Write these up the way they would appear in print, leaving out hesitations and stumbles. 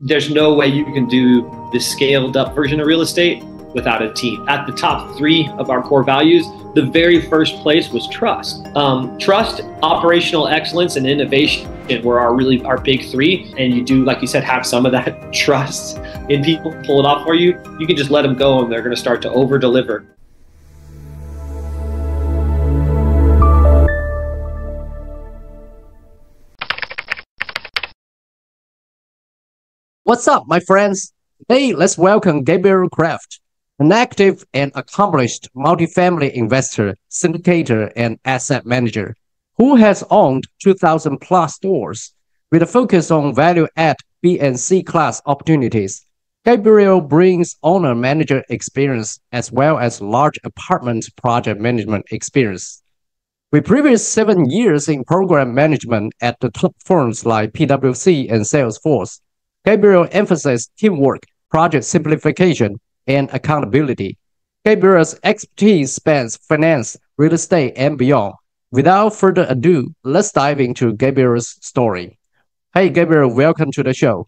There's no way you can do the scaled up version of real estate without a team. At the top three of our core values, the very first place was trust. Trust, operational excellence, and innovation were our big three. And you do, like you said, have some of that trust in people, pull it off for you. You can just let them go and they're going to start to over deliver. What's up, my friends? Today, let's welcome Gabriel Craft, an active and accomplished multifamily investor, syndicator, and asset manager who has owned 2,000 plus stores with a focus on value-add B and C class opportunities. Gabriel brings owner-manager experience as well as large apartment project management experience. With previous 7 years in program management at the top firms like PwC and Salesforce, Gabriel emphasizes teamwork, project simplification, and accountability. Gabriel's expertise spans finance, real estate, and beyond. Without further ado, let's dive into Gabriel's story. Hey, Gabriel, welcome to the show.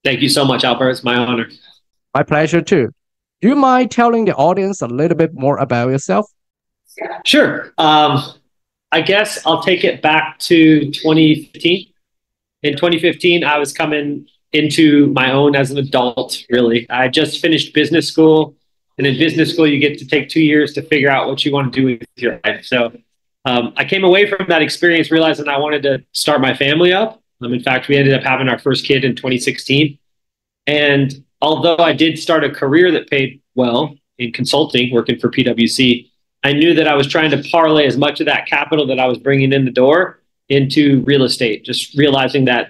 Thank you so much, Albert. It's my honor. My pleasure, too. Do you mind telling the audience a little bit more about yourself? Sure. I guess I'll take it back to 2015. In 2015, I was coming into my own as an adult, really. I just finished business school. And in business school, you get to take 2 years to figure out what you want to do with your life. So I came away from that experience realizing I wanted to start my family up. In fact, we ended up having our first kid in 2016. And although I did start a career that paid well in consulting, working for PwC, I knew that I was trying to parlay as much of that capital that I was bringing in the door into real estate, just realizing that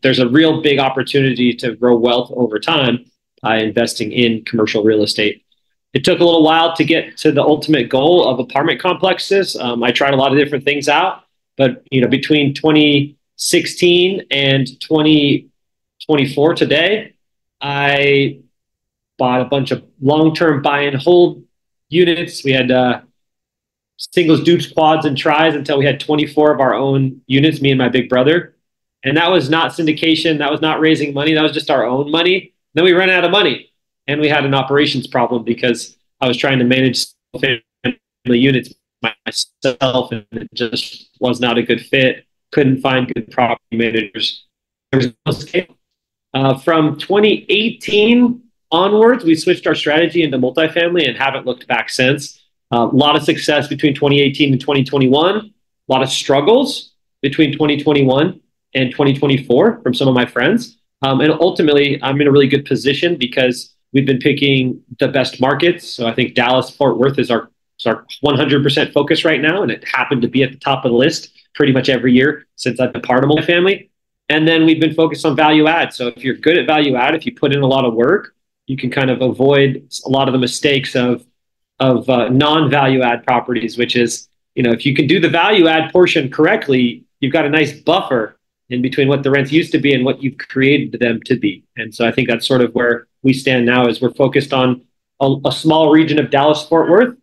there's a real big opportunity to grow wealth over time by investing in commercial real estate. It took a little while to get to the ultimate goal of apartment complexes. I tried a lot of different things out, but between 2016 and 2024 today, I bought a bunch of long-term buy and hold units. We had singles, dupes, quads, and tries until we had 24 of our own units, me and my big brother. And that was not syndication. That was not raising money. That was just our own money. Then we ran out of money and we had an operations problem because I was trying to manage family units myself and it just was not a good fit. Couldn't find good property managers. There was no scale. From 2018 onwards, we switched our strategy into multifamily and haven't looked back since. A lot of success between 2018 and 2021, a lot of struggles between 2021 and 2024 from some of my friends. And ultimately, I'm in a really good position because we've been picking the best markets. So I think Dallas, Fort Worth is our 100% focus right now. And it happened to be at the top of the list pretty much every year since I've been part of my family. And then we've been focused on value add. So if you're good at value add, if you put in a lot of work, you can kind of avoid a lot of the mistakes of non-value add properties, which is, if you can do the value add portion correctly, you've got a nice buffer in between what the rents used to be and what you've created them to be. And so I think that's sort of where we stand now is we're focused on a small region of Dallas, Fort Worth,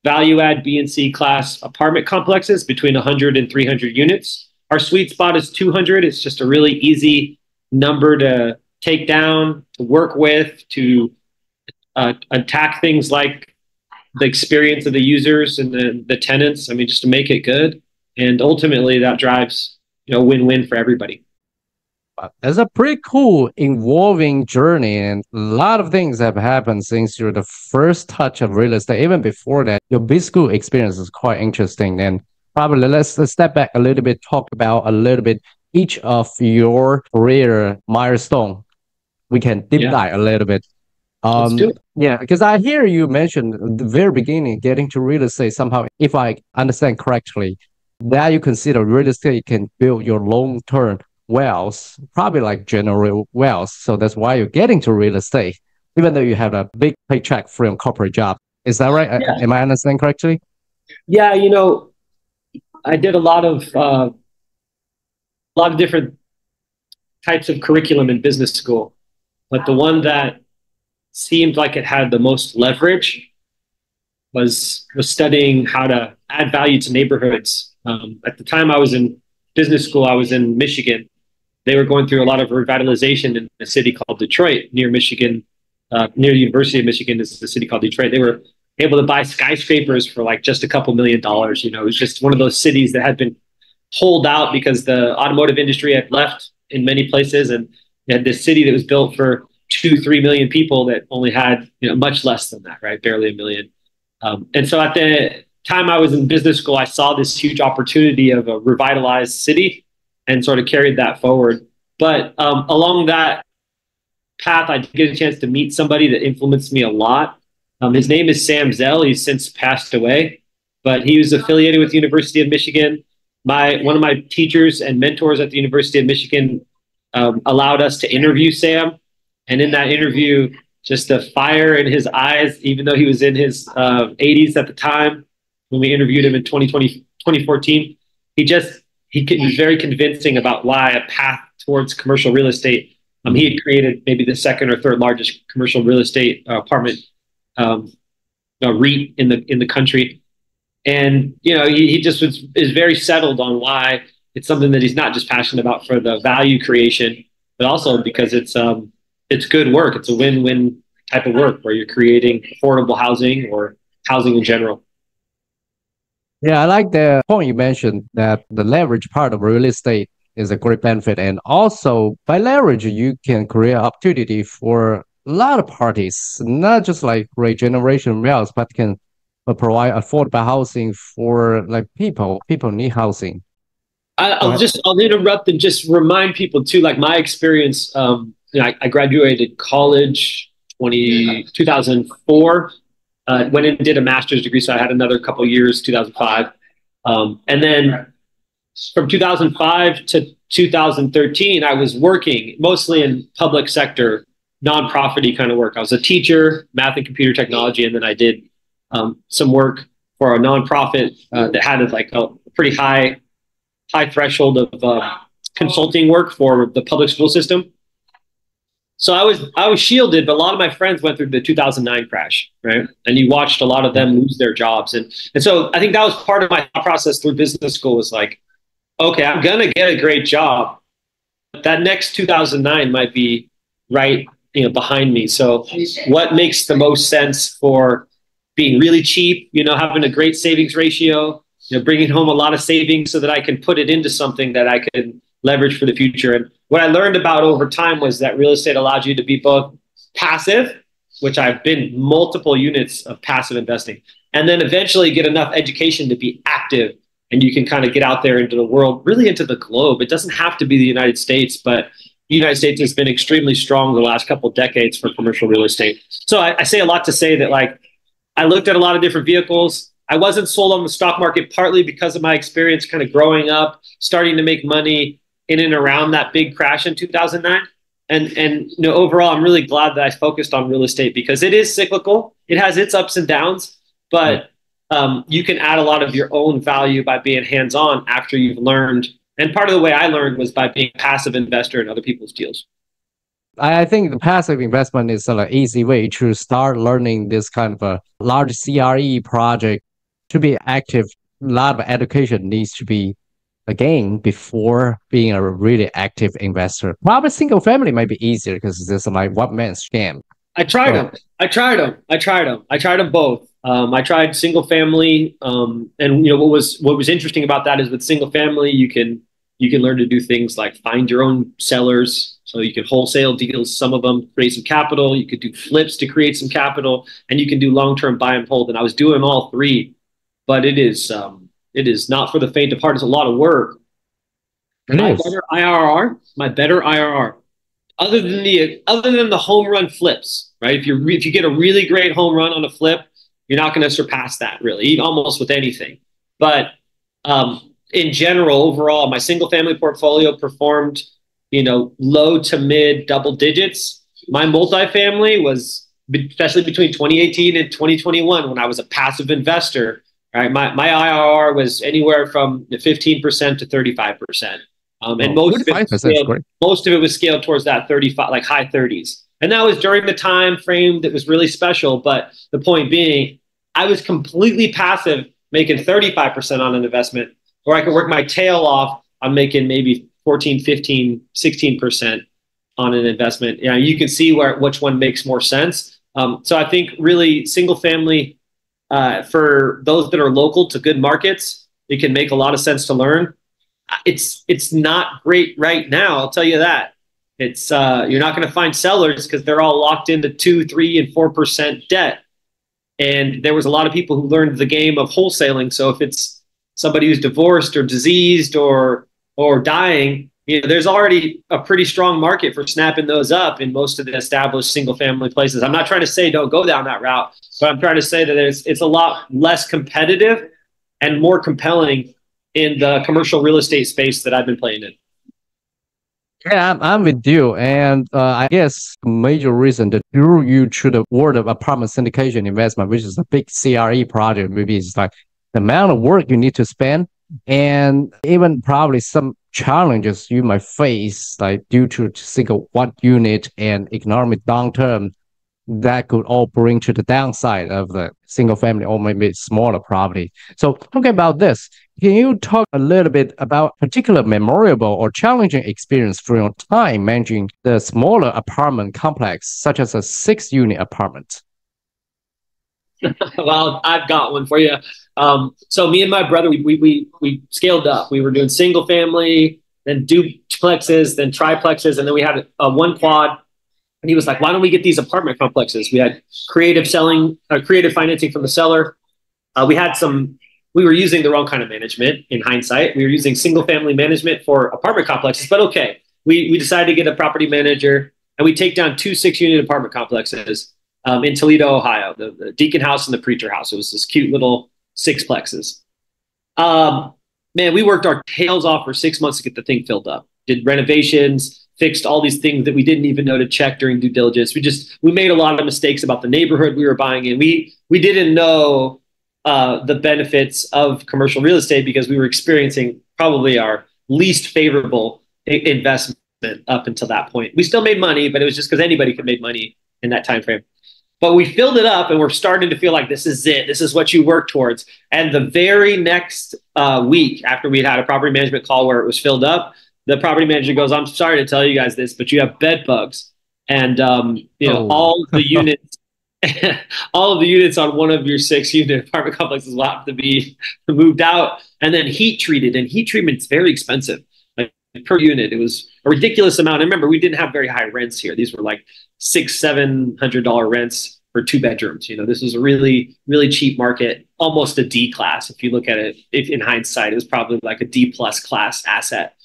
value add B and C class apartment complexes between 100 and 300 units. Our sweet spot is 200. It's just a really easy number to take down, to work with, to attack things like the experience of the users and the tenants. I mean, just to make it good. And ultimately that drives, win-win for everybody. It's a pretty cool, involving journey, and a lot of things have happened since you're the first touch of real estate. Even before that, your business school experience is quite interesting. And probably let's step back a little bit, talk about a little bit each of your career milestone. We can deep dive a little bit. Let's do it. Yeah, because I hear you mentioned at the very beginning, getting to real estate somehow, if I understand correctly, that you consider real estate can build your long-term wealth, probably like general wealth. So that's why you're getting to real estate, even though you have a big paycheck from corporate job. Is that right? Yeah. Am I understanding correctly? Yeah, I did a lot of different types of curriculum in business school, but the one that seemed like it had the most leverage was studying how to add value to neighborhoods. At the time I was in business school, I was in Michigan. they were going through a lot of revitalization in a city called Detroit, near Michigan, near the University of Michigan is the city called Detroit. They were able to buy skyscrapers for like just a couple $1 million. You know, it was just one of those cities that had been holed out because the automotive industry had left in many places, and you had this city that was built for 2-3 million people that only had, you know, much less than that, right? Barely a million. And so at the time I was in business school, I saw this huge opportunity of a revitalized city and sort of carried that forward. But along that path, I did get a chance to meet somebody that influenced me a lot. His name is Sam Zell. He's since passed away, but he was affiliated with the University of Michigan. One of my teachers and mentors at the University of Michigan allowed us to interview Sam. And in that interview, just the fire in his eyes, even though he was in his 80s at the time, when we interviewed him in 2014, he was very convincing about why a path towards commercial real estate. He had created maybe the second or third largest commercial real estate apartment REIT in the country. And, you know, he just is very settled on why it's something that he's not just passionate about for the value creation, but also because it's good work. It's a win-win type of work where you're creating affordable housing or housing in general. Yeah, I like the point you mentioned that the leverage part of real estate is a great benefit. And also by leverage, you can create opportunity for a lot of parties, not just like regeneration wealth, but can provide affordable housing for like people need housing. I'll interrupt and just remind people too, like my experience, you know, I graduated college 2004, went in and did a master's degree. So I had another couple of years, 2005. And then from 2005 to 2013, I was working mostly in public sector, nonprofit-y kind of work. I was a teacher, math and computer technology. And then I did some work for a nonprofit that had like a pretty high threshold of consulting work for the public school system. So I was shielded, but a lot of my friends went through the 2009 crash, right? And you watched a lot of them lose their jobs. And so I think that was part of my thought process through business school was like, okay, I'm going to get a great job. But that next 2009 might be right, you know, behind me. So what makes the most sense for being really cheap, you know, having a great savings ratio, you know, bringing home a lot of savings so that I can put it into something that I can leverage for the future. And what I learned about over time was that real estate allows you to be both passive, which I've been multiple units of passive investing, and then eventually get enough education to be active. And you can kind of get out there into the world, really into the globe. It doesn't have to be the United States, but the United States has been extremely strong the last couple of decades for commercial real estate. So I say a lot to say that, like, I looked at a lot of different vehicles. I wasn't sold on the stock market partly because of my experience kind of growing up, starting to make money in and around that big crash in 2009. And you know, overall, I'm really glad that I focused on real estate because it is cyclical. It has its ups and downs, but you can add a lot of your own value by being hands-on after you've learned. And part of the way I learned was by being a passive investor in other people's deals. I think the passive investment is an easy way to start learning this kind of a large CRE project. To be active, a lot of education needs to be gained before being a really active investor. Probably single family might be easier because it's like one man scam. I tried them both. I tried single family, and you know what was interesting about that is with single family, you can learn to do things like find your own sellers. So you can wholesale deals, some of them create some capital. You could do flips to create some capital, and you can do long-term buy and hold. And I was doing all three, but it is not for the faint of heart. It's a lot of work. My better IRR, other than the home run flips, right? If you get a really great home run on a flip, you're not going to surpass that really, almost with anything. But in general, overall, my single family portfolio performed, you know, low to mid double digits. My multifamily was, especially between 2018 and 2021, when I was a passive investor, right? My IRR was anywhere from 15% to 35%. And most of it was scaled towards that 35, like high 30s. And that was during the time frame that was really special. But the point being, I was completely passive, making 35% on an investment, or I could work my tail off on making maybe 14, 15, 16% on an investment. Yeah, you can see which one makes more sense. So I think really single family, for those that are local to good markets, it can make a lot of sense to learn. It's not great right now, I'll tell you that. It's you're not going to find sellers because they're all locked into 2, 3, and 4% debt. And there was a lot of people who learned the game of wholesaling. So if it's somebody who's divorced or diseased or dying, there's already a pretty strong market for snapping those up in most of the established single family places. I'm not trying to say don't go down that route, but I'm trying to say that it's a lot less competitive and more compelling in the commercial real estate space that I've been playing in. Yeah, I'm with you. And I guess the major reason that drew you to the world of apartment syndication investment, which is a big CRE project, maybe it's like the amount of work you need to spend and even probably some challenges you might face, like due to single one unit and economic downturn that could all bring to the downside of the single family or maybe smaller property. So talking about this, can you talk a little bit about particular memorable or challenging experience from your time managing the smaller apartment complex, such as a 6-unit apartment? Well, I've got one for you. So me and my brother, we scaled up. We were doing single family, then duplexes, then triplexes, and then we had a one quad. And he was like, why don't we get these apartment complexes? We had creative financing from the seller. We were using the wrong kind of management in hindsight. We were using single family management for apartment complexes, but okay. We decided to get a property manager and we take down 2 6-unit apartment complexes in Toledo, Ohio, the Deacon House and the Preacher House. It was this cute little 6-plexes. Man, we worked our tails off for 6 months to get the thing filled up. Did renovations, fixed all these things that we didn't even know to check during due diligence. We made a lot of mistakes about the neighborhood we were buying in. We didn't know the benefits of commercial real estate because we were experiencing probably our least favorable investment up until that point. We still made money, but it was just because anybody could make money in that time frame. But we filled it up and we're starting to feel like this is it. This is what you work towards. And the very next week after we had a property management call where it was filled up, the property manager goes, I'm sorry to tell you guys this, but you have bed bugs. And all the units, all of the units on one of your 6-unit apartment complexes will have to be moved out and then heat treated. And heat treatment's very expensive. Like per unit, it was a ridiculous amount. And remember, we didn't have very high rents here. These were like $600-700 rents for 2 bedrooms. This was a really, really cheap market, almost a D class. If you look at it, in hindsight, it was probably like a D+ class asset.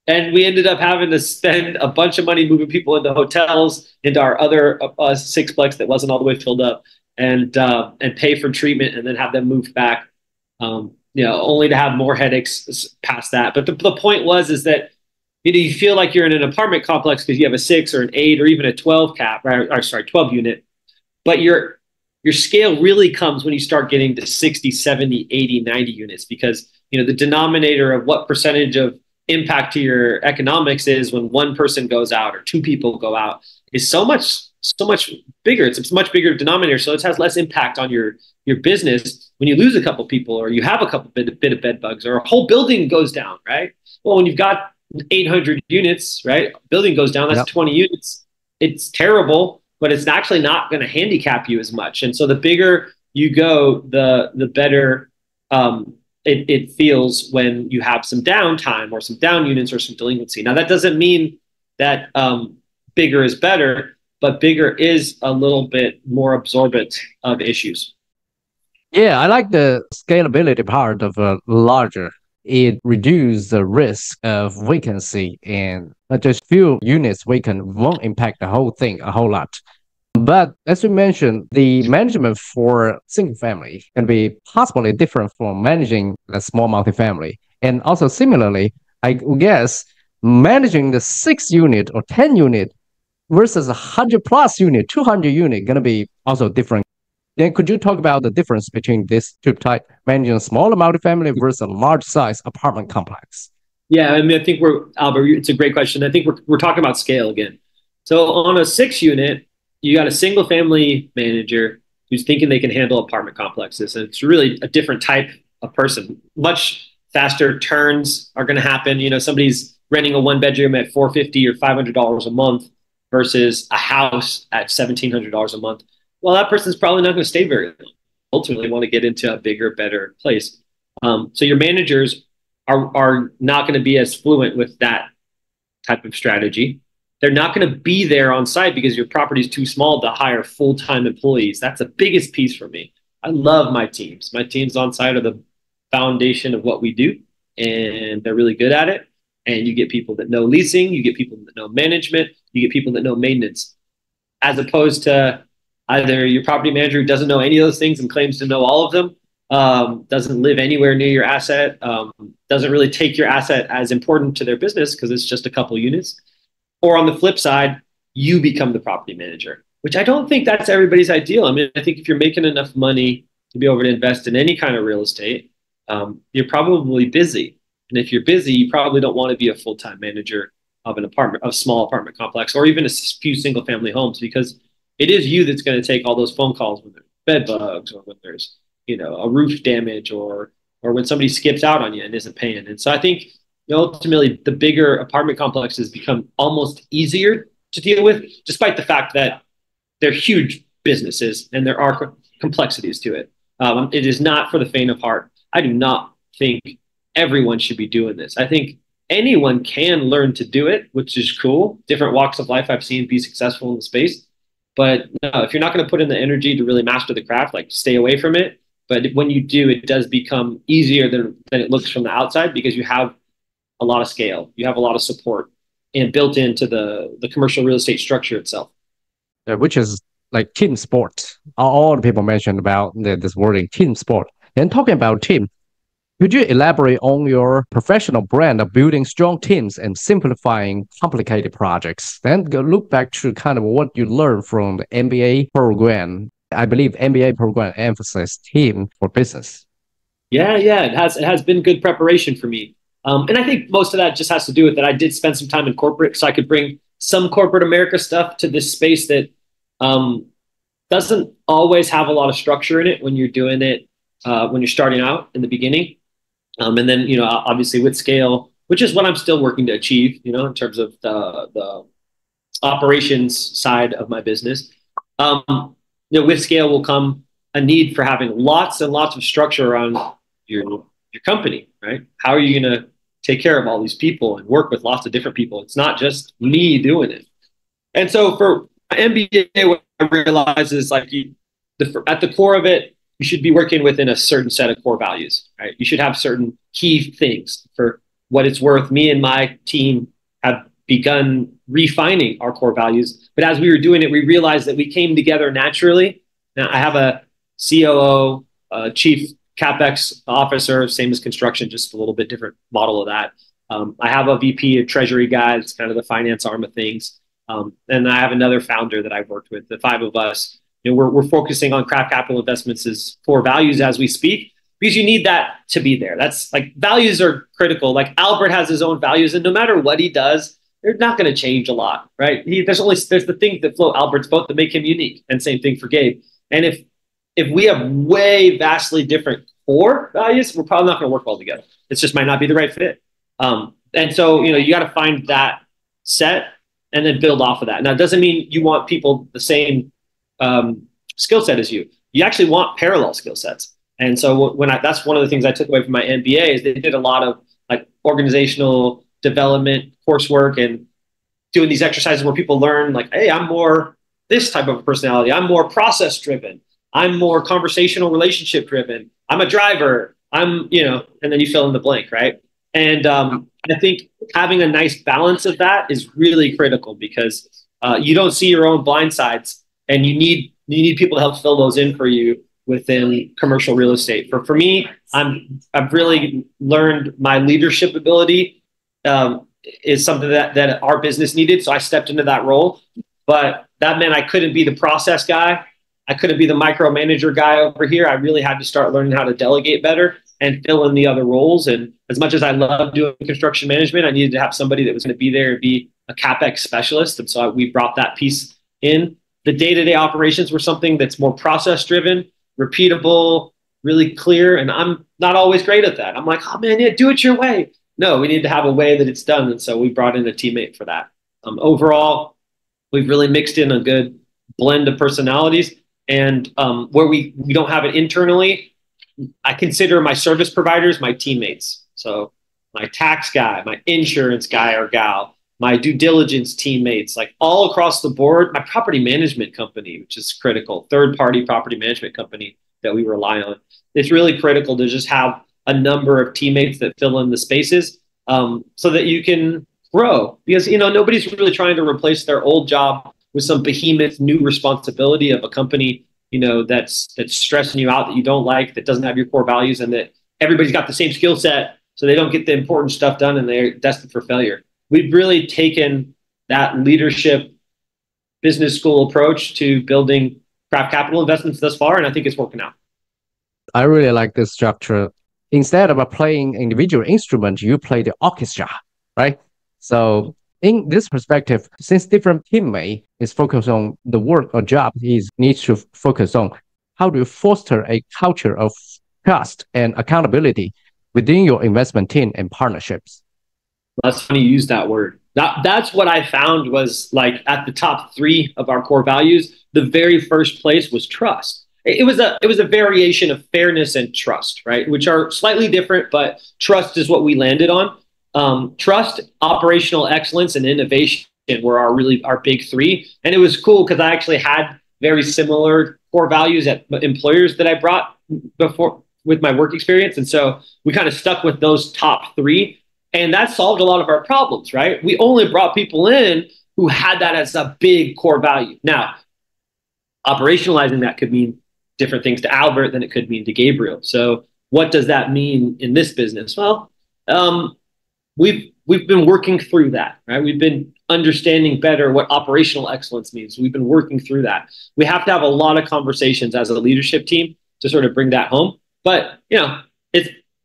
And we ended up having to spend a bunch of money moving people into hotels, into our other 6-plex that wasn't all the way filled up, and pay for treatment and then have them moved back, only to have more headaches past that. But the point is that you feel like you're in an apartment complex because you have a 6 or an 8 or even a 12 cap, or 12 unit. But your scale really comes when you start getting to 60, 70, 80, 90 units because the denominator of what percentage of impact to your economics is when one person goes out or 2 people go out is so much bigger. It's a much bigger denominator, so it has less impact on your business when you lose a couple people or you have a couple bit of bed bugs or a whole building goes down, right? Well, when you've got 800 units, right? Building goes down, that's 20 units. It's terrible, but it's actually not going to handicap you as much. And so the bigger you go, the better it feels when you have some downtime or some down units or some delinquency. Now, that doesn't mean that bigger is better, but bigger is a little bit more absorbent of issues. Yeah, I like the scalability part of larger. It reduces the risk of vacancy, and just few units vacant won't impact the whole thing a whole lot. But as you mentioned, the management for single family can be possibly different from managing a small multifamily. And also similarly, I guess managing the 6-unit or 10-unit versus 100+ unit, 200 unit, going to be also different. Then could you talk about the difference between these two types, managing a smaller multifamily versus a large size apartment complex? Yeah, I mean, I think Albert, it's a great question. I think we're talking about scale again. So on a 6-unit, you got a single family manager who's thinking they can handle apartment complexes. And it's really a different type of person. Much faster turns are going to happen. Somebody's renting a one bedroom at $450 or $500 a month versus a house at $1,700 a month, well, that person's probably not going to stay very long. Ultimately want to get into a bigger, better place. So your managers are not going to be as fluent with that type of strategy. They're not going to be there on site because your property is too small to hire full-time employees. That's the biggest piece for me. I love my teams. My teams on site are the foundation of what we do, and they're really good at it. And you get people that know leasing, you get people that know management, you get people that know maintenance, as opposed to either your property manager who doesn't know any of those things and claims to know all of them, doesn't live anywhere near your asset, doesn't really take your asset as important to their business because it's just a couple units. Or on the flip side, you become the property manager, which I don't think that's everybody's ideal. I mean, I think if you're making enough money to be able to invest in any kind of real estate, you're probably busy. And if you're busy, you probably don't want to be a full-time manager of an apartment, of a small apartment complex, or even a few single-family homes, because it is you that's going to take all those phone calls when there's bed bugs or when there's, a roof damage or when somebody skips out on you and isn't paying. And so I think ultimately the bigger apartment complexes become almost easier to deal with, despite the fact that they're huge businesses and there are complexities to it. It is not for the faint of heart. I do not think everyone should be doing this. I think anyone can learn to do it, which is cool. Different walks of life I've seen be successful in the space. But no, if you're not going to put in the energy to really master the craft, like stay away from it. But when you do, it does become easier than it looks from the outside because you have a lot of scale, you have a lot of support, and built into the commercial real estate structure itself. Which is like team sport. All the people mentioned about this wording, team sport. And talking about team, could you elaborate on your professional brand of building strong teams and simplifying complicated projects? Then go look back to kind of what you learned from the MBA program. I believe MBA program emphasizes team for business. Yeah, it has been good preparation for me. And I think most of that just has to do with that I did spend some time in corporate, so I could bring some corporate America stuff to this space that doesn't always have a lot of structure in it when you're doing it, when you're starting out in the beginning. And then, obviously with scale, which is what I'm still working to achieve, in terms of the operations side of my business. With scale will come a need for having lots and lots of structure around your company, right? How are you going to take care of all these people and work with lots of different people? It's not just me doing it. And so for my MBA, what I realize is like at the core of it, you should be working within a certain set of core values, right? You should have certain key things. For what it's worth, me and my team have begun refining our core values. But as we were doing it, we realized that we came together naturally. Now I have a COO, chief CapEx officer, same as construction, just a little bit different model of that. I have a VP of treasury guy. It's kind of the finance arm of things. And I have another founder that I've worked with, the five of us. We're focusing on craft capital investments as core values as we speak, because you need that to be there. That's like values are critical. Like Albert has his own values, and no matter what he does, they're not going to change a lot, right? There's the things that float Albert's boat that make him unique, and same thing for Gabe. And if we have vastly different core values, we're probably not going to work well together. It just might not be the right fit. And so you got to find that set and then build off of that. Now, it doesn't mean you want people the same skill set as you. You actually want parallel skill sets. And so that's one of the things I took away from my MBA is they did a lot of like organizational development coursework and doing these exercises where people learn like, hey, I'm more this type of personality. I'm more process driven. I'm more conversational relationship driven. I'm a driver. And then you fill in the blank, right? And I think having a nice balance of that is really critical because you don't see your own blind sides, and you need people to help fill those in for you within commercial real estate. For me, I've really learned my leadership ability is something that our business needed. So I stepped into that role, but that meant I couldn't be the process guy. I couldn't be the micromanager guy over here. I really had to start learning how to delegate better and fill in the other roles. And as much as I love doing construction management, I needed to have somebody that was going to be there and be a CapEx specialist. And so we brought that piece in. The day-to-day operations were something that's more process-driven, repeatable, really clear. And I'm not always great at that. I'm like, oh man, yeah, do it your way. no, we need to have a way that it's done. And so we brought in a teammate for that. Overall, we've really mixed in a good blend of personalities. And where we don't have it internally, I consider my service providers my teammates. So my tax guy, my insurance guy or gal, my due diligence teammates, like all across the board, my property management company, which is critical, third-party property management company that we rely on. It's really critical to just have a number of teammates that fill in the spaces so that you can grow. Because, nobody's really trying to replace their old job with some behemoth new responsibility of a company, that's stressing you out, that you don't like, that doesn't have your core values, and that everybody's got the same skill set, so they don't get the important stuff done and they're destined for failure. We've really taken that leadership business school approach to building craft capital investments thus far, and I think it's working out. I really like this structure. Instead of playing individual instrument, you play the orchestra, right? So in this perspective, since different teammate is focused on the work or job he needs to focus on, how do you foster a culture of trust and accountability within your investment team and partnerships? That's funny you use that word. That's what I found was like at the top 3 of our core values. The very first place was trust. It was a variation of fairness and trust, right? Which are slightly different, but trust is what we landed on. Trust, operational excellence, and innovation were our big 3. And it was cool because I actually had very similar core values at employers that I brought before with my work experience. And so we kind of stuck with those top 3. And that solved a lot of our problems, right? We only brought people in who had that as a big core value. Now, operationalizing that could mean different things to Albert than it could mean to Gabriel. So what does that mean in this business? Well, we've been working through that, right? We've been understanding better what operational excellence means. We've been working through that. We have to have a lot of conversations as a leadership team to sort of bring that home. But,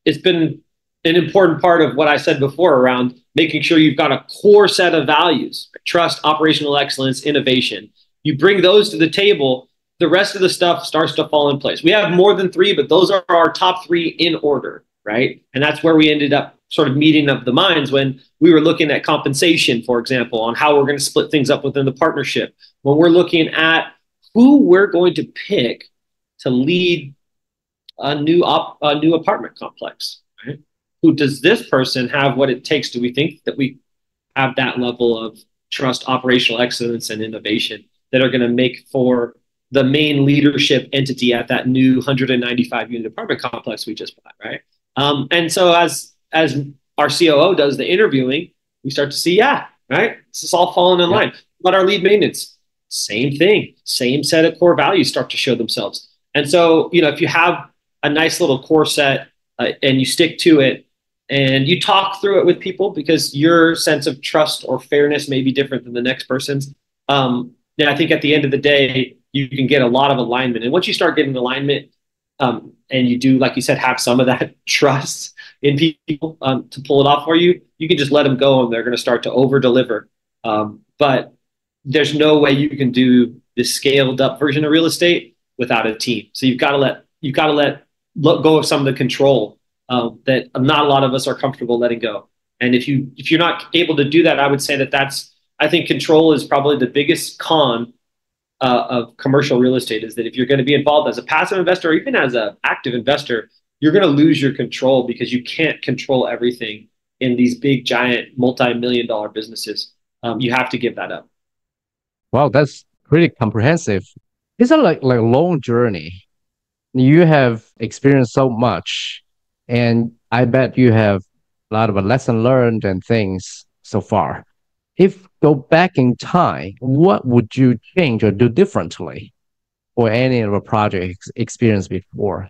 it's been an important part of what I said before around making sure you've got a core set of values: trust, operational excellence, innovation. You bring those to the table, the rest of the stuff starts to fall in place. We have more than 3, but those are our top 3 in order, right? And that's where we ended up sort of meeting of the minds when we were looking at compensation, for example, on how we're going to split things up within the partnership. When we're looking at who we're going to pick to lead a new apartment complex, right? Who does this person have what it takes? Do we think that we have that level of trust, operational excellence, and innovation that are going to make for the main leadership entity at that new 195 unit apartment complex we just bought, right? And so as our COO does the interviewing, we start to see, right? This is all falling in line. But our lead maintenance, same thing, same set of core values start to show themselves. And so, if you have a nice little core set and you stick to it, and you talk through it with people, because your sense of trust or fairness may be different than the next person's. Then I think at the end of the day, you can get a lot of alignment. And once you start getting alignment, and you do, like you said, have some of that trust in people to pull it off for you, you can just let them go and they're going to start to over deliver. But there's no way you can do the scaled up version of real estate without a team. So you've got to let go of some of the control that not a lot of us are comfortable letting go. And if you're not able to do that, I would say I think control is probably the biggest con of commercial real estate, is that if you're going to be involved as a passive investor or even as an active investor, you're going to lose your control because you can't control everything in these big, giant, multi-million-dollar businesses. You have to give that up. Wow, that's pretty comprehensive. It's a like long journey. You have experienced so much, and I bet you have a lot of lesson learned and things so far. If go back in time, what would you change or do differently for any of the projects experienced before,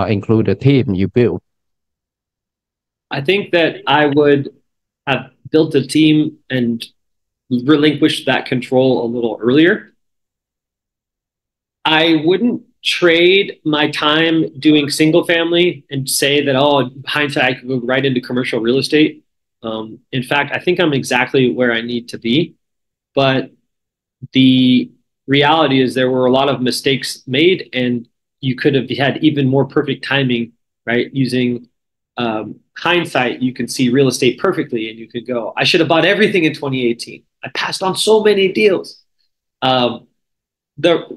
include the team you built? I think that I would have built a team and relinquished that control a little earlier. I wouldn't trade my time doing single family and say that, hindsight, I could go right into commercial real estate. In fact, I think I'm exactly where I need to be. But the reality is there were a lot of mistakes made, and you could have had even more perfect timing, right? Using hindsight, you can see real estate perfectly and you could go, I should have bought everything in 2018. I passed on so many deals. The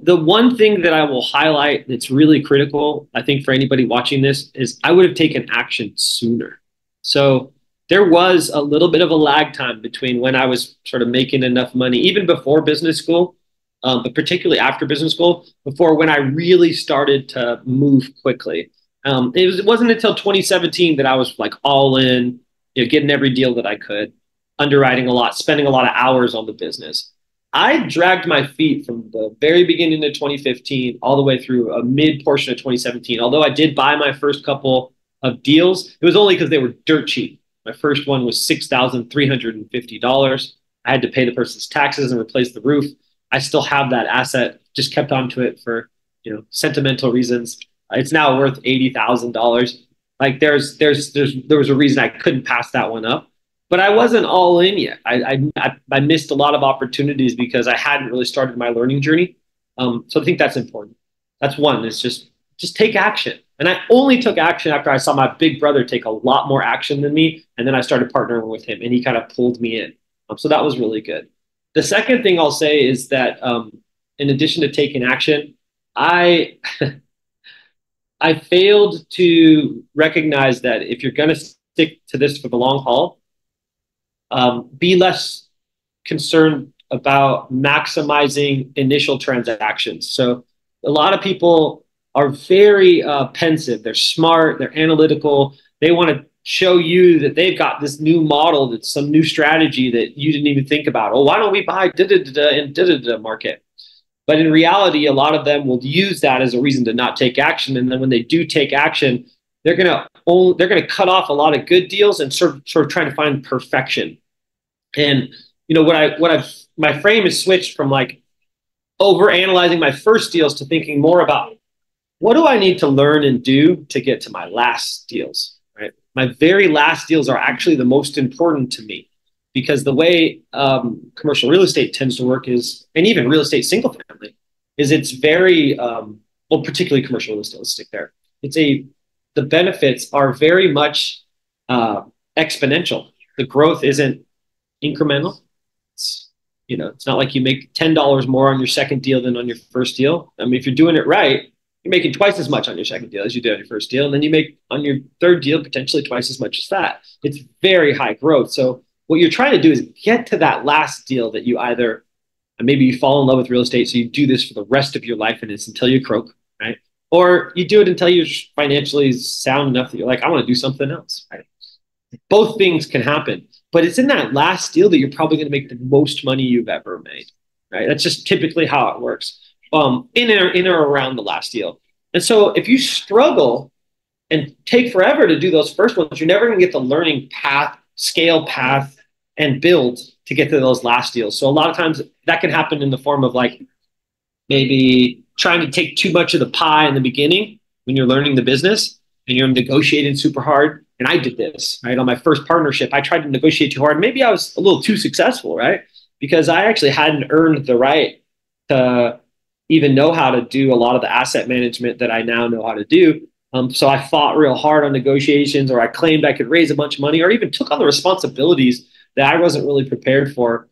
one thing that I will highlight that's really critical, I think, for anybody watching this is I would have taken action sooner. So there was a little bit of a lag time between when I was sort of making enough money, even before business school, but particularly after business school, before when I really started to move quickly. It wasn't until 2017 that I was like all in, getting every deal that I could, underwriting a lot, spending a lot of hours on the business. I dragged my feet from the very beginning of 2015 all the way through a mid portion of 2017. Although I did buy my first couple of deals, it was only because they were dirt cheap. My first one was $6,350. I had to pay the person's taxes and replace the roof. I still have that asset, just kept onto it for, sentimental reasons. It's now worth $80,000. Like there was a reason I couldn't pass that one up. But I wasn't all in yet. I missed a lot of opportunities because I hadn't really started my learning journey. So I think that's important. That's one. It's just take action. And I only took action after I saw my big brother take a lot more action than me. And then I started partnering with him and he kind of pulled me in. So that was really good. The second thing I'll say is that in addition to taking action, I failed to recognize that if you're going to stick to this for the long haul, be less concerned about maximizing initial transactions. So a lot of people are very pensive. They're smart. They're analytical. They want to show you that they've got this new model, that's some new strategy that you didn't even think about. Oh, why don't we buy in market? But in reality, a lot of them will use that as a reason to not take action. And then when they do take action, they're going to cut off a lot of good deals and sort of trying to find perfection. And my frame is switched from like over analyzing my first deals to thinking more about what do I need to learn and do to get to my last deals, right? My very last deals are actually the most important to me because the way commercial real estate tends to work is, and even real estate single family, is it's very, particularly commercial real estate, let's stick there. The benefits are very much exponential. The growth isn't incremental. It's not like you make $10 more on your second deal than on your first deal. I mean, if you're doing it right, you're making twice as much on your second deal as you did on your first deal. And then you make on your third deal potentially twice as much as that. It's very high growth. So what you're trying to do is get to that last deal that you either, maybe you fall in love with real estate, so you do this for the rest of your life and it's until you croak, right? Or you do it until you're financially sound enough that you're like, I want to do something else, right? Both things can happen. But it's in that last deal that you're probably going to make the most money you've ever made, right? That's just typically how it works, in or around the last deal. And so if you struggle and take forever to do those first ones, you're never going to get the learning path, scale path, and build to get to those last deals. So a lot of times that can happen in the form of like maybe trying to take too much of the pie in the beginning when you're learning the business and you're negotiating super hard. And I did this, right? On my first partnership, I tried to negotiate too hard. Maybe I was a little too successful, right? Because I actually hadn't earned the right to even know how to do a lot of the asset management that I now know how to do. So I fought real hard on negotiations, or I claimed I could raise a bunch of money, or even took on the responsibilities that I wasn't really prepared for.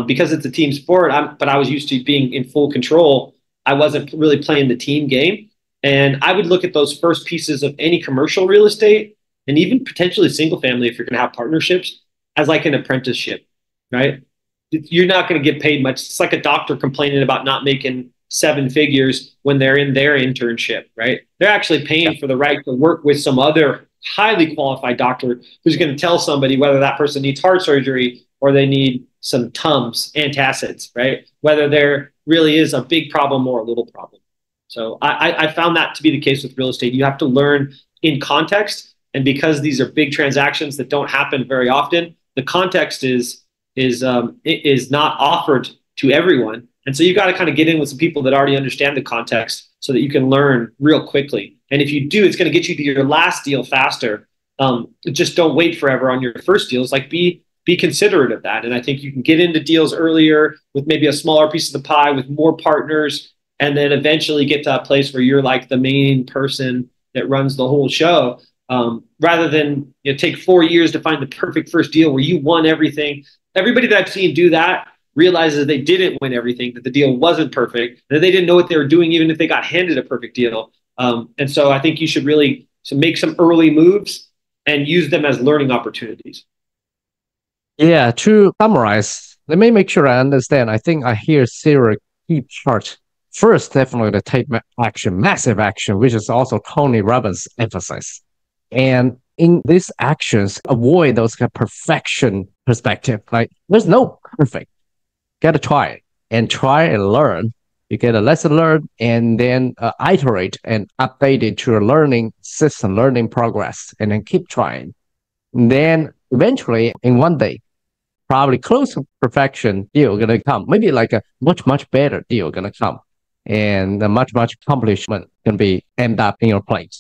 Because it's a team sport, but I was used to being in full control. I wasn't really playing the team game. And I would look at those first pieces of any commercial real estate, and even potentially single family, if you're going to have partnerships, as like an apprenticeship, right? You're not going to get paid much. It's like a doctor complaining about not making 7 figures when they're in their internship, right? They're actually paying for the right to work with some other highly qualified doctor who's going to tell somebody whether that person needs heart surgery or they need some Tums, antacids, right? Whether there really is a big problem or a little problem. So I found that to be the case with real estate. You have to learn in context. And because these are big transactions that don't happen very often, the context is not offered to everyone. And so you got to kind of get in with some people that already understand the context so that you can learn real quickly. And if you do, it's going to get you to your last deal faster. Just don't wait forever on your first deals. Like be considerate of that. And I think you can get into deals earlier with maybe a smaller piece of the pie with more partners, and then eventually get to a place where you're like the main person that runs the whole show. rather than take 4 years to find the perfect first deal where you won everything. Everybody that I've seen do that realizes they didn't win everything, that the deal wasn't perfect, that they didn't know what they were doing, even if they got handed a perfect deal. And so I think you should really make some early moves and use them as learning opportunities. Yeah, to summarize, let me make sure I understand. I think I hear several key parts. First, definitely the take action, massive action, which is also Tony Robbins' emphasis. And in these actions, avoid those kind of perfection perspective. Like there's no perfect. Gotta try and learn. You get a lesson learned and then iterate and update it to a learning system, learning progress, and then keep trying. And then eventually, in one day, probably close to perfection deal gonna come. Maybe like a much better deal gonna come, and a much accomplishment can be end up in your plate.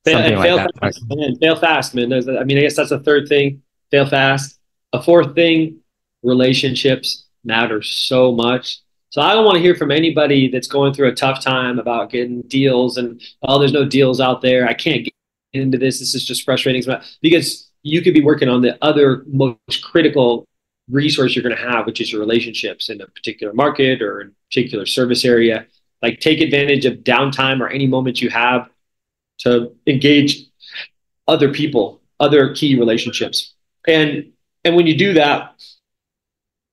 Something like that. Fast, right? Man, fail fast, man. I guess that's a third thing. Fail fast. A fourth thing, relationships matter so much. So I don't want to hear from anybody that's going through a tough time about getting deals and, oh, there's no deals out there. I can't get into this. This is just frustrating. Because you could be working on the other most critical resource you're going to have, which is your relationships in a particular market or in a particular service area. Like take advantage of downtime or any moment you have to engage other people, other key relationships. And when you do that,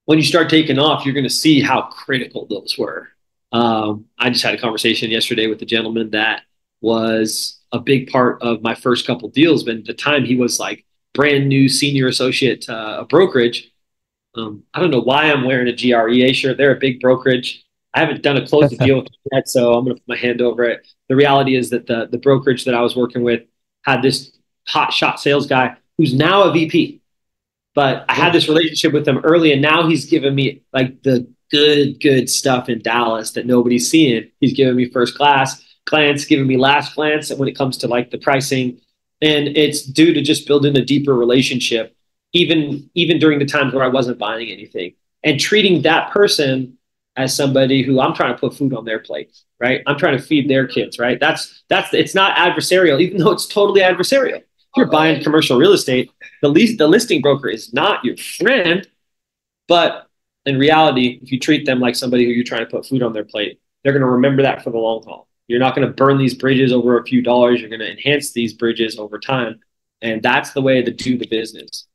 when you start taking off, you're going to see how critical those were. I just had a conversation yesterday with a gentleman that was a big part of my first couple deals. But at the time, he was like brand new senior associate to a brokerage. I don't know why I'm wearing a GREA shirt. They're a big brokerage. I haven't done a closed deal with them yet, so I'm going to put my hand over it. The reality is that the brokerage that I was working with had this hot shot sales guy who's now a VP. But I had this relationship with him early, and now he's giving me like the good stuff in Dallas that nobody's seeing. He's giving me first class glance, giving me last glance when it comes to like the pricing. And it's due to just building a deeper relationship, even during the times where I wasn't buying anything, and treating that person as somebody who I'm trying to put food on their plate, right? I'm trying to feed their kids, right? It's not adversarial, even though it's totally adversarial. If you're buying commercial real estate, the listing broker is not your friend, but in reality, if you treat them like somebody who you're trying to put food on their plate, they're going to remember that for the long haul. You're not going to burn these bridges over a few dollars. You're going to enhance these bridges over time. And that's the way to do the business.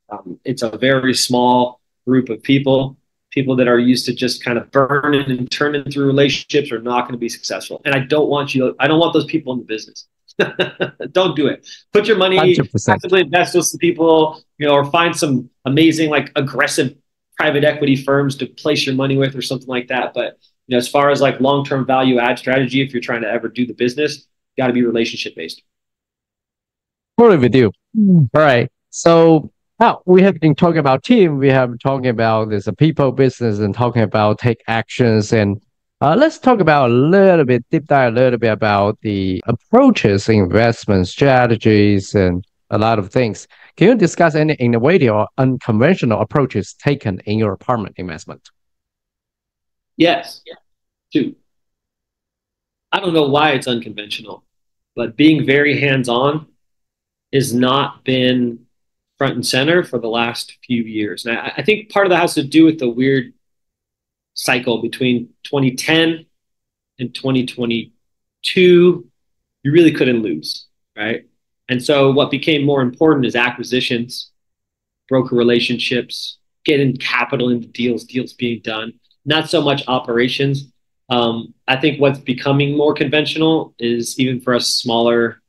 It's a very small group of people that are used to just kind of burning and turning through relationships are not going to be successful. And I don't want those people in the business. Don't do it. Put your money, 100%. actively invest with some people, or find some amazing, like aggressive private equity firms to place your money with or something like that. But as far as like long-term value add strategy, if you're trying to ever do the business, got to be relationship based. Totally with you. All right. So now we have been talking about team. We have been talking about this people business and talking about take actions. And let's talk about deep dive a little bit about the approaches, investment strategies, and a lot of things. Can you discuss any innovative or unconventional approaches taken in your apartment investment? Yes. Two. I don't know why it's unconventional, but being very hands-on has not been front and center for the last few years. And I think part of that has to do with the weird cycle between 2010 and 2022. You really couldn't lose, right? And so what became more important is acquisitions, broker relationships, getting capital into deals being done, not so much operations. I think what's becoming more conventional is, even for us smaller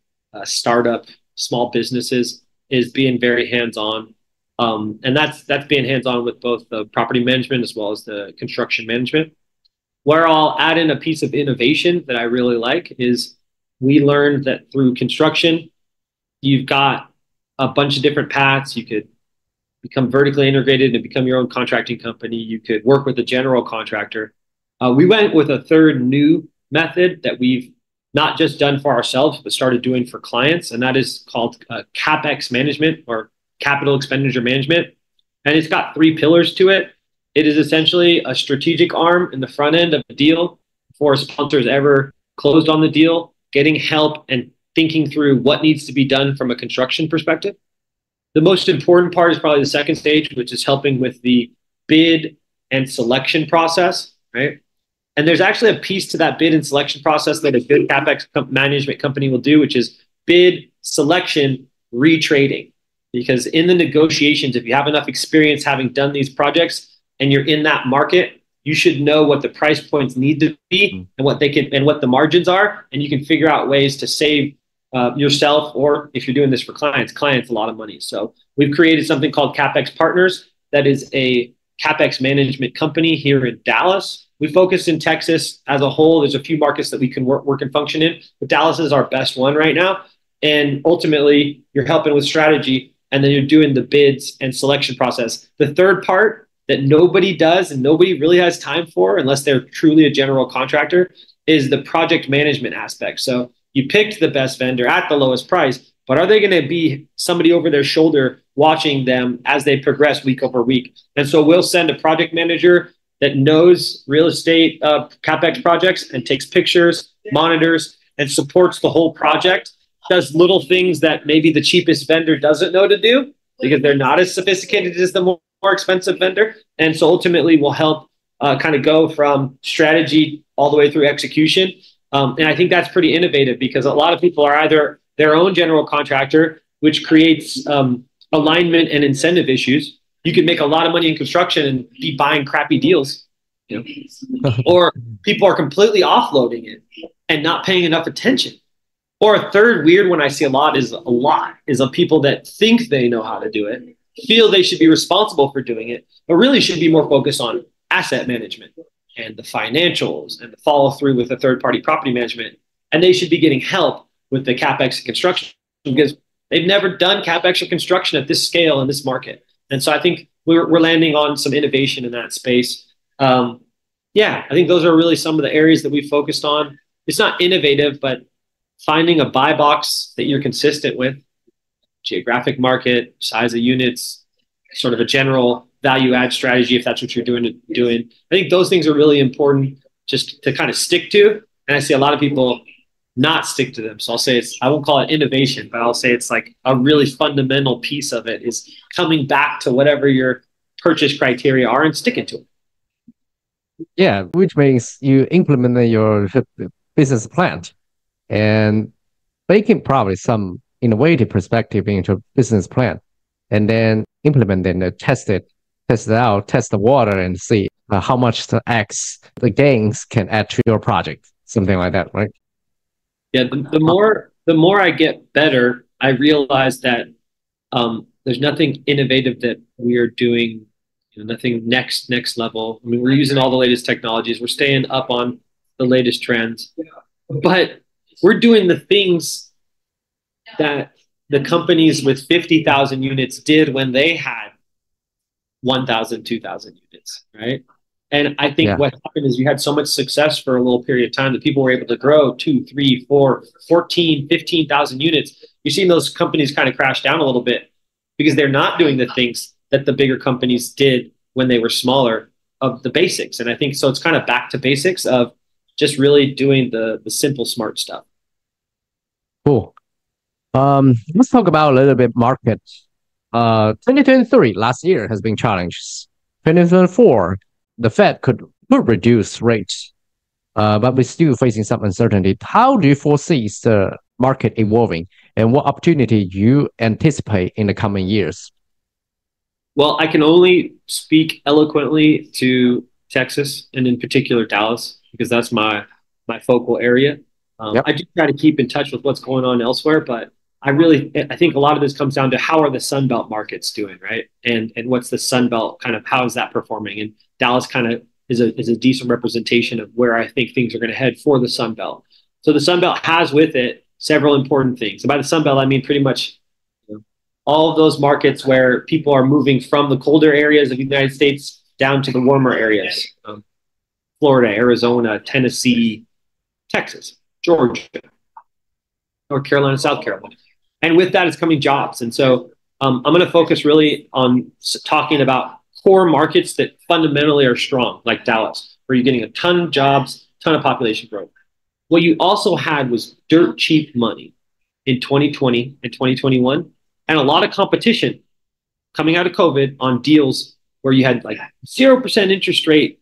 small businesses, is being very hands-on. And that's being hands-on with both the property management as well as the construction management. Where I'll add in a piece of innovation that I really like is we learned that through construction, you've got a bunch of different paths. You could become vertically integrated and become your own contracting company. You could work with a general contractor. We went with a third new method that we've not just done for ourselves, but started doing for clients. And that is called CapEx management, or capital expenditure management. And it's got 3 pillars to it. It is essentially a strategic arm in the front end of the deal before sponsors ever closed on the deal, getting help and thinking through what needs to be done from a construction perspective. The most important part is probably the second stage, which is helping with the bid and selection process, right? And there's actually a piece to that bid and selection process that a good CapEx management company will do, which is bid, selection, retrading. Because in the negotiations, if you have enough experience having done these projects and you're in that market, you should know what the price points need to be and what they can and what the margins are, and you can figure out ways to save yourself, or if you're doing this for clients a lot of money. So we've created something called CapEx Partners that is a CapEx management company here in Dallas. We focus in Texas as a whole. There's a few markets that we can work and function in, but Dallas is our best one right now. And ultimately, you're helping with strategy, and then you're doing the bids and selection process. The third part that nobody does and nobody really has time for unless they're truly a general contractor is the project management aspect. So you picked the best vendor at the lowest price, but are they going to be somebody over their shoulder watching them as they progress week over week? And so we'll send a project manager that knows real estate CapEx projects and takes pictures, monitors, and supports the whole project, does little things that maybe the cheapest vendor doesn't know to do because they're not as sophisticated as the more expensive vendor. And so ultimately we'll help kind of go from strategy all the way through execution. And I think that's pretty innovative because a lot of people are either their own general contractor, which creates alignment and incentive issues. You can make a lot of money in construction and be buying crappy deals, you know? Or people are completely offloading it and not paying enough attention. Or a third weird one I see a lot is of people that think they know how to do it, feel they should be responsible for doing it, but really should be more focused on asset management and the financials and the follow through with the third party property management. And they should be getting help with the CapEx construction because they've never done CapEx or construction at this scale in this market. And so I think we're landing on some innovation in that space. Yeah, I think those are really some of the areas that we focused on. It's not innovative, but finding a buy box that you're consistent with, geographic market, size of units, sort of a general value add strategy, if that's what you're doing. I think those things are really important just to kind of stick to. And I see a lot of people not stick to them. So I'll say I won't call it innovation, but I'll say it's like a really fundamental piece of it is coming back to whatever your purchase criteria are and sticking to it. Yeah, which means you implement your business plan and making probably some innovative perspective into business plan, and then implement and test it out, test the water, and see how much the gains can add to your project, something like that, right? Yeah, the more I get better, I realize that there's nothing innovative that we are doing, nothing next level. I mean, we're using all the latest technologies, we're staying up on the latest trends, but we're doing the things that the companies with 50,000 units did when they had 1,000, 2,000 units, right? And I think what happened is you had so much success for a little period of time that people were able to grow 2, 3, 4, 14, 15,000 units. You're seeing those companies kind of crash down a little bit because they're not doing the things that the bigger companies did when they were smaller of the basics. And I think so it's kind of back to basics of just really doing the simple, smart stuff. Cool. Let's talk about a little bit market. 2023, last year, has been challenged. 2024, the Fed could reduce rates, but we're still facing some uncertainty. How do you foresee the market evolving, and what opportunity you anticipate in the coming years? Well, I can only speak eloquently to Texas and in particular Dallas because that's my focal area. I do try to keep in touch with what's going on elsewhere, but I think a lot of this comes down to how are the Sun Belt markets doing, right? And what's the Sun Belt kind of, how is that performing? And Dallas kind of is a decent representation of where I think things are going to head for the Sun Belt. So the Sun Belt has with it several important things. And by the Sun Belt, I mean pretty much all of those markets where people are moving from the colder areas of the United States down to the warmer areas. Florida, Arizona, Tennessee, Texas, Georgia, North Carolina, South Carolina. And with that is coming jobs. And so I'm going to focus really on talking about core markets that fundamentally are strong, like Dallas, where you're getting a ton of jobs, ton of population growth. What you also had was dirt cheap money. in 2020 and 2021, and a lot of competition coming out of COVID on deals where you had like 0% interest rate,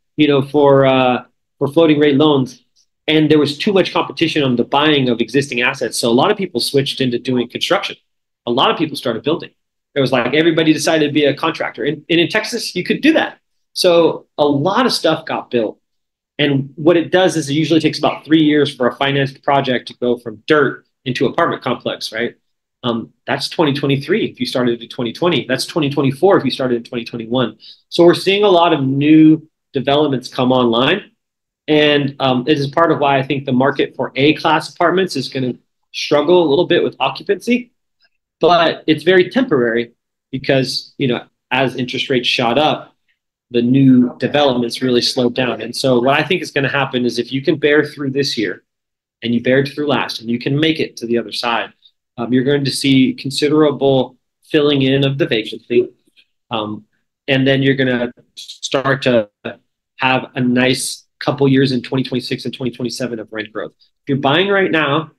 for floating rate loans. And there was too much competition on the buying of existing assets. So a lot of people switched into doing construction. A lot of people started building. It was like everybody decided to be a contractor. And in Texas, you could do that. So a lot of stuff got built. And what it does is it usually takes about 3 years for a financed project to go from dirt into apartment complex, right? That's 2023 if you started in 2020. That's 2024 if you started in 2021. So we're seeing a lot of new developments come online. And this is part of why I think the market for A-class apartments is going to struggle a little bit with occupancy. But it's very temporary because, as interest rates shot up, the new developments really slowed down. And so what I think is going to happen is if you can bear through this year and you bared through last and you can make it to the other side, you're going to see considerable filling in of the vacancy. And then you're going to start to have a nice couple years in 2026 and 2027 of rent growth. If you're buying right now,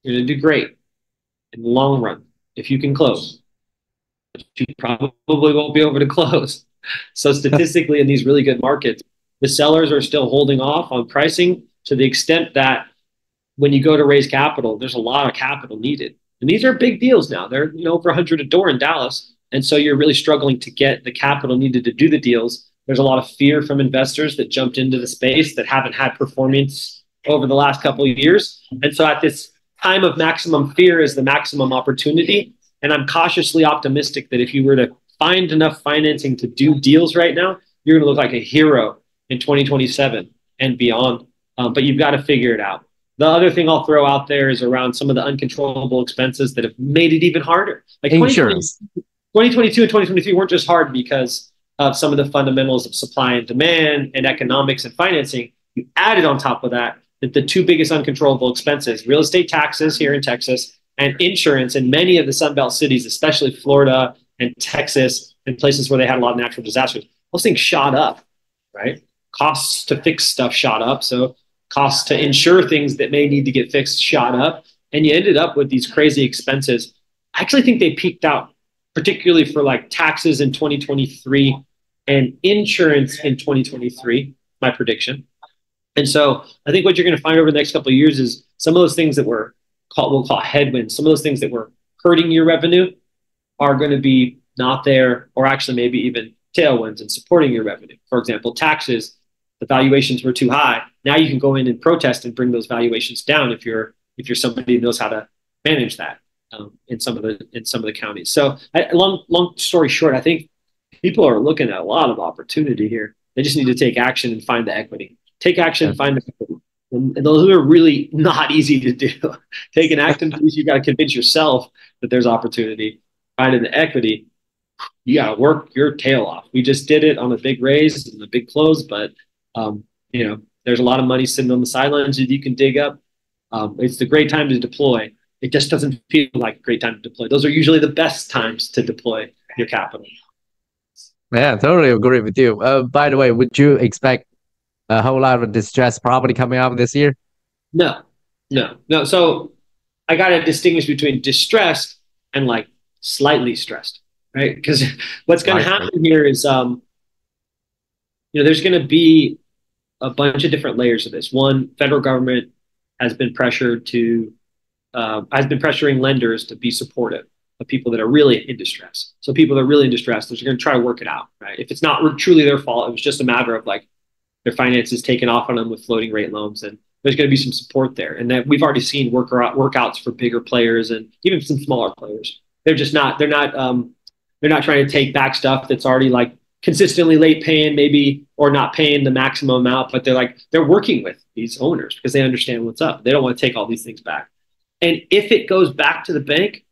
you're going to do great in the long run if you can close. But you probably won't be able to close. So statistically, in these really good markets, the sellers are still holding off on pricing to the extent that when you go to raise capital, there's a lot of capital needed. And these are big deals now. They're over 100 a door in Dallas. And so you're really struggling to get the capital needed to do the deals. There's a lot of fear from investors that jumped into the space that haven't had performance over the last couple of years. And so at this time of maximum fear is the maximum opportunity. And I'm cautiously optimistic that if you were to find enough financing to do deals right now, you're going to look like a hero in 2027 and beyond. But you've got to figure it out. The other thing I'll throw out there is around some of the uncontrollable expenses that have made it even harder. Like insurance. 2022 and 2023 weren't just hard because of some of the fundamentals of supply and demand and economics and financing. You added on top of that the two biggest uncontrollable expenses, real estate taxes here in Texas and insurance in many of the Sunbelt cities, especially Florida and Texas and places where they had a lot of natural disasters. Those things shot up, right? Costs to fix stuff shot up. So costs to insure things that may need to get fixed shot up. And you ended up with these crazy expenses. I actually think they peaked out, particularly for like taxes in 2023 and insurance in 2023, my prediction. And so I think what you're going to find over the next couple of years is some of those things that we'll call headwinds, some of those things that were hurting your revenue are going to be not there, or actually maybe even tailwinds and supporting your revenue. For example, taxes, the valuations were too high. Now you can go in and protest and bring those valuations down if you're somebody who knows how to manage that in some of the counties. So long story short, I think people are looking at a lot of opportunity here. They just need to take action and find the equity. Take action and find the equity. And those are really not easy to do. Take an action piece, you got to convince yourself that there's opportunity. Finding the equity, you got to work your tail off. We just did it on a big raise and a big close, but there's a lot of money sitting on the sidelines that you can dig up. It's the great time to deploy. It just doesn't feel like a great time to deploy. Those are usually the best times to deploy your capital. Yeah, totally agree with you. By the way, would you expect a whole lot of distressed property coming out this year? No. So I got to distinguish between distressed and like slightly stressed, right? Because what's going to happen here is, there's going to be a bunch of different layers of this. One, federal government has been pressuring lenders to be supportive of people that are really in distress. So people that are really in distress, they're going to try to work it out, right? If it's not truly their fault, it was just a matter of like their finances taken off on them with floating rate loans, and there's going to be some support there. And that we've already seen workouts for bigger players and even some smaller players. They're not trying to take back stuff that's already like consistently late paying maybe, or not paying the maximum amount, but they're working with these owners because they understand what's up. They don't want to take all these things back. And if it goes back to the bank,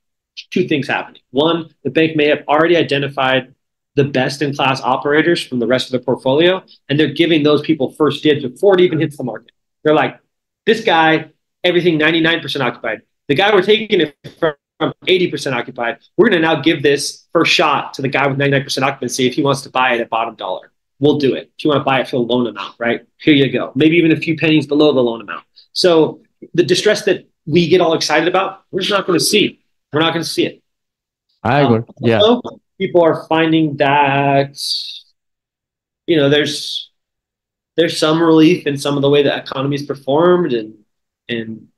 two things happening. One, the bank may have already identified the best in class operators from the rest of the portfolio, and they're giving those people first dibs before it even hits the market. They're like, this guy, everything 99% occupied. The guy we're taking it from 80% occupied, we're going to now give this first shot to the guy with 99% occupancy if he wants to buy it at bottom dollar. We'll do it. If you want to buy it for the loan amount, right? Here you go. Maybe even a few pennies below the loan amount. So the distress that we get all excited about, we're just not going to see. We're not going to see it. I agree. Yeah. Also, people are finding that, you know, there's some relief in some of the way the economy is performed, and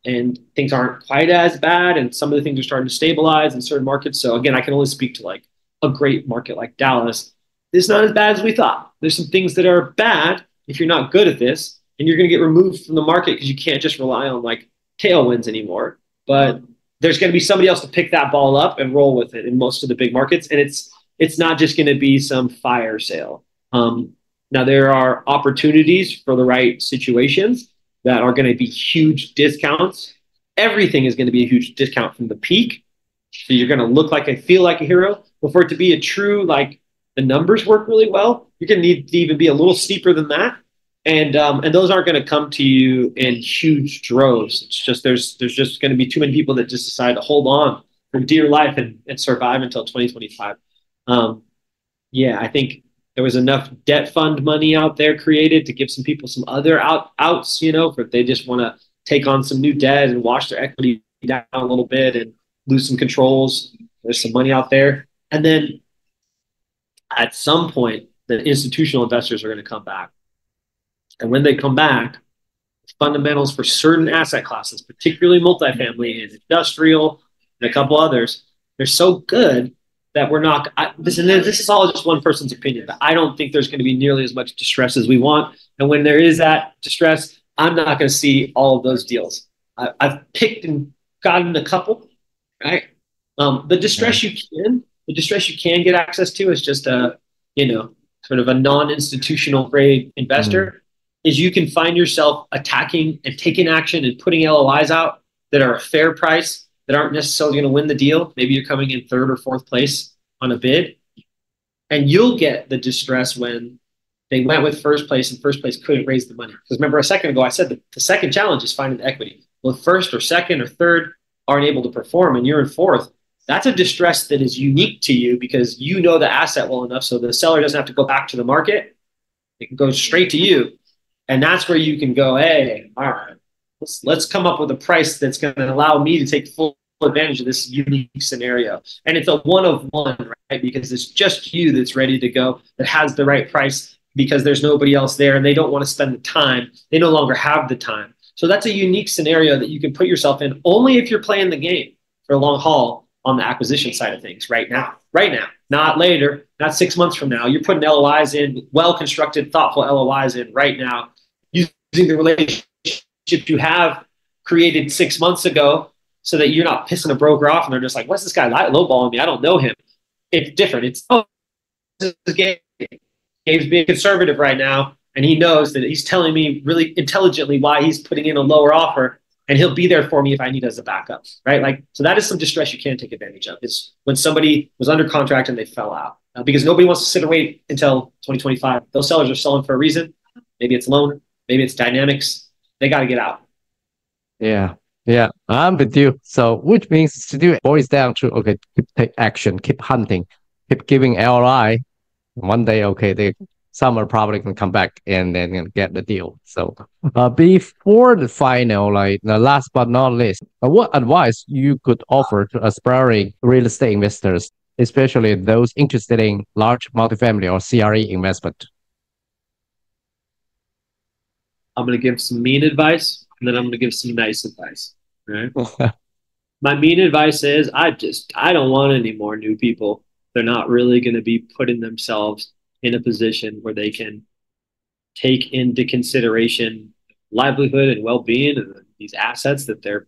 things aren't quite as bad, and some of the things are starting to stabilize in certain markets. So again, I can only speak to like a great market like Dallas. It's not as bad as we thought. There's some things that are bad if you're not good at this, and you're going to get removed from the market because you can't just rely on like tailwinds anymore. But there's going to be somebody else to pick that ball up and roll with it in most of the big markets, and it's not just going to be some fire sale. Now there are opportunities for the right situations that are going to be huge discounts. Everything is going to be a huge discount from the peak, so you're going to look like and feel like a hero. But for it to be a true, like, the numbers work really well, you're going to need to even be a little steeper than that. And those aren't going to come to you in huge droves. It's just there's just going to be too many people that just decide to hold on for dear life and survive until 2025. Yeah, I think there was enough debt fund money out there created to give some people some other outs, you know, if they just want to take on some new debt and wash their equity down a little bit and lose some controls. There's some money out there. And then at some point, the institutional investors are going to come back. And when they come back, fundamentals for certain asset classes, particularly multifamily and industrial and a couple others, they're so good that we're not, this is all just one person's opinion, but I don't think there's going to be nearly as much distress as we want. And when there is that distress, I'm not going to see all of those deals. I've picked and gotten a couple, right? The distress you can get access to is just a, you know, sort of a non-institutional grade investor. Is you can find yourself attacking and taking action and putting LOIs out that are a fair price, that aren't necessarily going to win the deal. Maybe you're coming in third or fourth place on a bid, and you'll get the distress when they went with first place and first place couldn't raise the money. Because remember a second ago, I said that the second challenge is finding the equity. Well, if first or second or third aren't able to perform and you're in fourth, that's a distress that is unique to you because you know the asset well enough so the seller doesn't have to go back to the market. It can go straight to you. And that's where you can go, hey, all right, let's come up with a price that's going to allow me to take full advantage of this unique scenario. And it's a one of one, right? Because it's just you that's ready to go, that has the right price because there's nobody else there and they don't want to spend the time. They no longer have the time. So that's a unique scenario that you can put yourself in only if you're playing the game for a long haul on the acquisition side of things right now, not later, not 6 months from now. You're putting LOIs in, well-constructed, thoughtful LOIs in right now, using the relationship you have created 6 months ago so that you're not pissing a broker off and they're just like, what's this guy lowballing me? I don't know him. It's different. It's, oh, this is Gabe. Gabe's being conservative right now, and he knows that he's telling me really intelligently why he's putting in a lower offer, and he'll be there for me if I need as a backup, right? Like, so that is some distress you can take advantage of. It's when somebody was under contract and they fell out because nobody wants to sit and wait until 2025. Those sellers are selling for a reason. Maybe it's loan, maybe it's dynamics. They got to get out. Yeah. Yeah, I'm with you. So, which means to do it boils down to, okay, take action, keep hunting, keep giving LOI. One day, okay, some are probably going to come back and then get the deal. So, before the final, like the last but not least, what advice you could offer to aspiring real estate investors, especially those interested in large multifamily or CRE investment? I'm going to give some mean advice, and then I'm going to give some nice advice. Right? My mean advice is I don't want any more new people. They're not really going to be putting themselves in a position where they can take into consideration livelihood and well-being and these assets that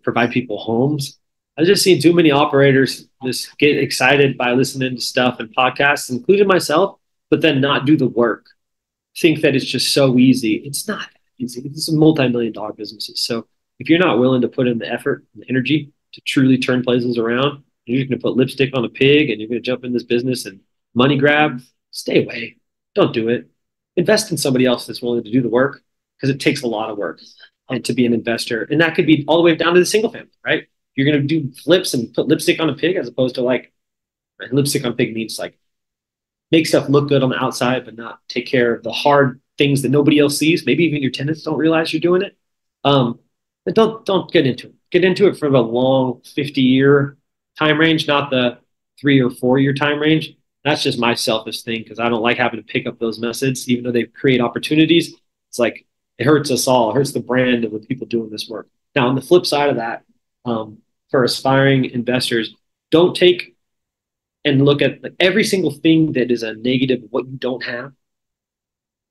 provide people homes. I've just seen too many operators just get excited by listening to stuff and podcasts, including myself, but then not do the work. Think that it's just so easy. It's not easy. It's multi-million-dollar businesses. So if you're not willing to put in the effort and the energy to truly turn places around, you're just going to put lipstick on a pig and you're going to jump in this business and money grab, stay away. Don't do it. Invest in somebody else that's willing to do the work because it takes a lot of work and to be an investor. And that could be all the way down to the single family, right? You're going to do flips and put lipstick on a pig as opposed to like lipstick on a pig means like make stuff look good on the outside, but not take care of the hard things that nobody else sees. Maybe even your tenants don't realize you're doing it. But don't get into it. Get into it for the long 50-year time range, not the 3 or 4-year time range. That's just my selfish thing because I don't like having to pick up those methods, even though they create opportunities. It's like it hurts us all. It hurts the brand of the people doing this work. Now, on the flip side of that, for aspiring investors, don't take and look at every single thing that is a negative of what you don't have.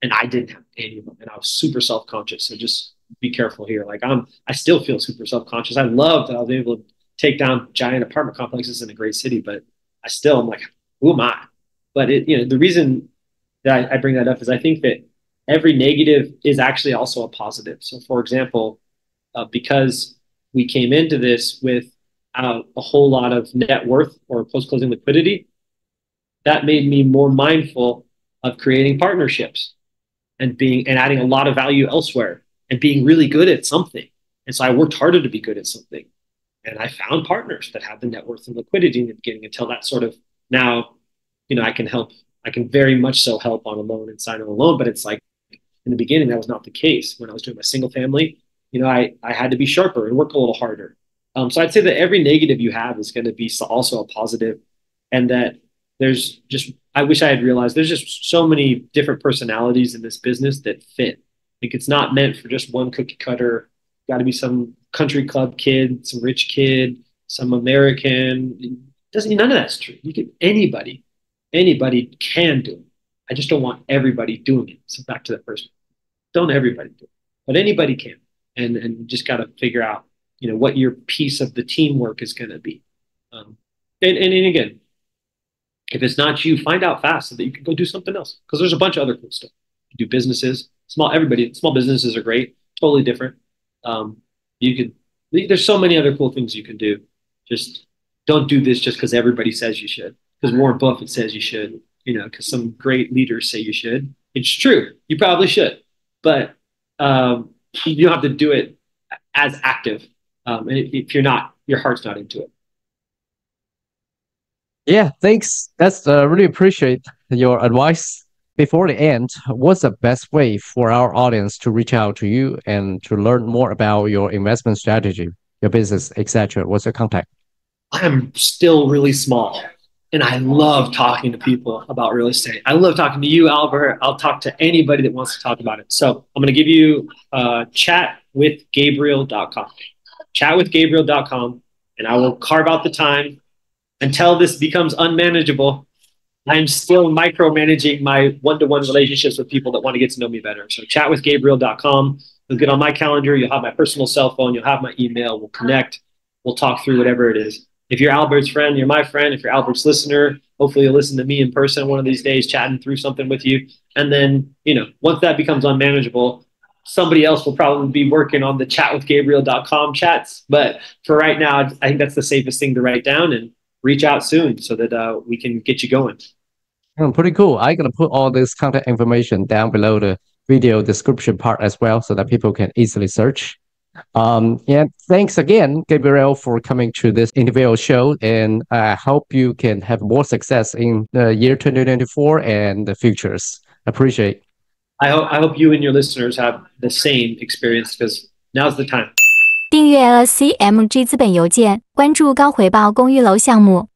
And I didn't have any of them, and I was super self-conscious. So just be careful here. Like I still feel super self-conscious. I love that I was able to take down giant apartment complexes in a great city, but I'm like, who am I? But the reason that I bring that up is I think that every negative is actually also a positive. So for example, because we came into this with a whole lot of net worth or post-closing liquidity, that made me more mindful of creating partnerships and adding a lot of value elsewhere and being really good at something. And so I worked harder to be good at something. And I found partners that had the net worth and liquidity in the beginning until that sort of now, I can very much so help on a loan and sign on a loan, but it's like in the beginning, that was not the case. When I was doing my single family, I had to be sharper and work a little harder. So I'd say that every negative you have is going to be also a positive, and that I wish I had realized there's just so many different personalities in this business that fit. Like it's not meant for just one cookie cutter. Got to be some country club kid, some rich kid, some American. None of that's true. Anybody can do it. I just don't want everybody doing it. So back to that first, don't everybody do it, but anybody can, and you just got to figure out, what your piece of the teamwork is going to be. And again, if it's not you, find out fast so that you can go do something else. Because there's a bunch of other cool stuff. You do businesses, small businesses are great, totally different. There's so many other cool things you can do. Just don't do this just because everybody says you should. Because Warren Buffett says you should, because some great leaders say you should. It's true. You probably should. But you don't have to do it as active. If you're not, your heart's not into it. Yeah, thanks. That's really appreciate your advice. Before the end, what's the best way for our audience to reach out to you and to learn more about your investment strategy, your business, etc.? What's your contact? I'm still really small, and I love talking to people about real estate. I love talking to you, Albert. I'll talk to anybody that wants to talk about it. So I'm going to give you chatwithgabriel.com. Chatwithgabriel.com, and I will carve out the time until this becomes unmanageable. I'm still micromanaging my one-to-one relationships with people that want to get to know me better. So chatwithgabriel.com. You'll get on my calendar. You'll have my personal cell phone. You'll have my email. We'll connect. We'll talk through whatever it is. If you're Albert's friend, you're my friend. If you're Albert's listener, hopefully you'll listen to me in person one of these days, chatting through something with you. And then, once that becomes unmanageable, somebody else will probably be working on the chatwithgabriel.com chats. But for right now, I think that's the safest thing to write down, and reach out soon so that we can get you going. Pretty cool. I'm going to put all this contact information down below the video description part as well so that people can easily search. And thanks again, Gabriel, for coming to this interview show. And I hope you can have more success in the year 2024 and the futures. Appreciate it. I hope you and your listeners have the same experience, because now's the time. 订阅ACMG 资本邮件，关注高回报公寓楼项目。